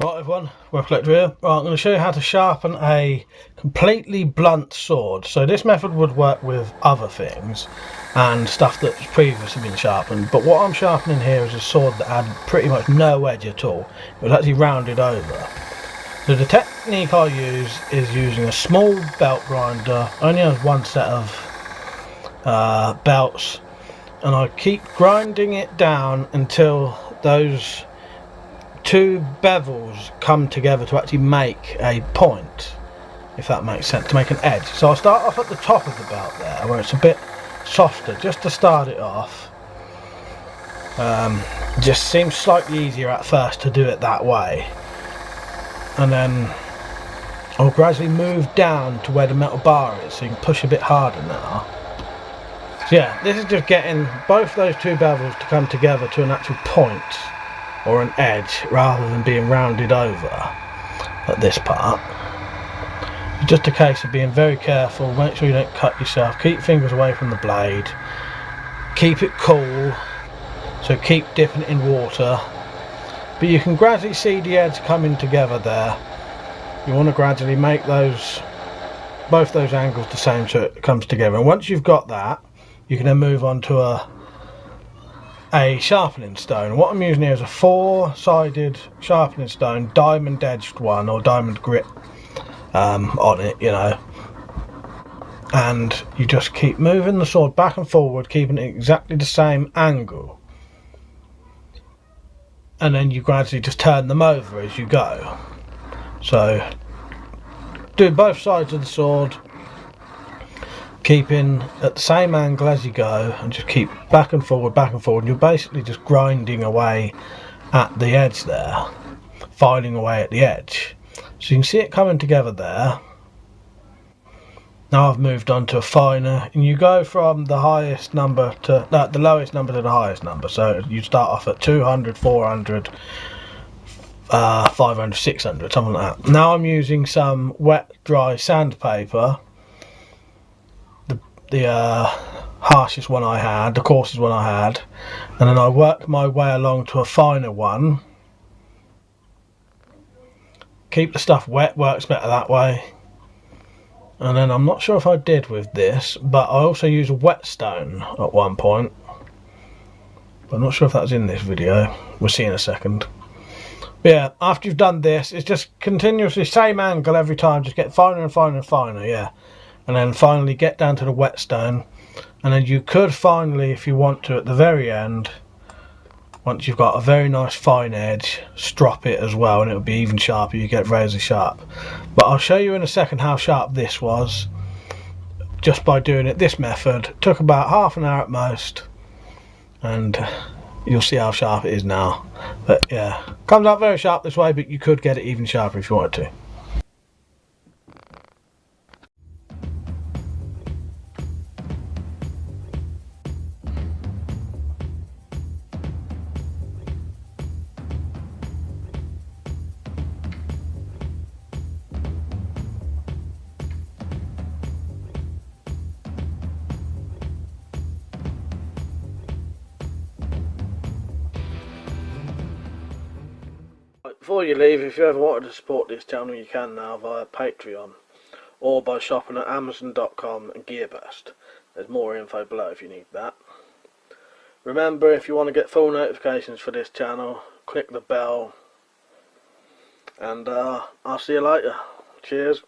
Right everyone, WeaponCollector here. Right, I'm going to show you how to sharpen a completely blunt sword. So this method would work with other things and stuff that's previously been sharpened, but what I'm sharpening here is a sword that had pretty much no edge at all. It was actually rounded over. So the technique I use is using a small belt grinder, only has one set of belts, and I keep grinding it down until those two bevels come together to actually make a point, if that makes sense, to make an edge. So I'll start off at the top of the belt there where it's a bit softer just to start it off. Just seems slightly easier at first to do it that way, and then I'll gradually move down to where the metal bar is so you can push a bit harder now. So yeah, this is just getting both those two bevels to come together to an actual point or an edge rather than being rounded over at this part. It's just a case of being very careful, make sure you don't cut yourself, keep your fingers away from the blade, keep it cool, so keep dipping it in water, but you can gradually see the edge coming together there. You want to gradually make both those angles the same so it comes together, and once you've got that you can then move on to a sharpening stone. What I'm using here is a 4-sided sharpening stone, diamond edged one, or diamond grit on it, you know, and you just keep moving the sword back and forward, keeping it exactly the same angle, and then you gradually just turn them over as you go. So do both sides of the sword, keeping at the same angle as you go, and just keep back and forward, and you're basically just grinding away at the edge there, filing away at the edge. So you can see it coming together there. Now I've moved on to a finer, and you go from the highest number to the lowest number to the highest number. So you start off at 200, 400, 500, 600, something like that. Now I'm using some wet dry sandpaper, the harshest one I had, the coarsest one I had, and then I worked my way along to a finer one. Keep the stuff wet, works better that way. And then I'm not sure if I did with this, but I also used a whetstone at one point, but I'm not sure if that was in this video. We'll see in a second. But yeah, after you've done this, it's just continuously same angle every time, just get finer and finer and finer, yeah. And then finally get down to the whetstone, and then you could finally, if you want to, at the very end, once you've got a very nice fine edge, strop it as well, and it'll be even sharper. You get razor sharp. But I'll show you in a second how sharp this was just by doing it this method. It took about half an hour at most, and you'll see how sharp it is now. But yeah, comes out very sharp this way, but you could get it even sharper if you wanted to. Before you leave, if you ever wanted to support this channel, you can now via Patreon or by shopping at Amazon.com and Gearbest. There's more info below if you need that. Remember, if you want to get full notifications for this channel, click the bell, and I'll see you later. Cheers.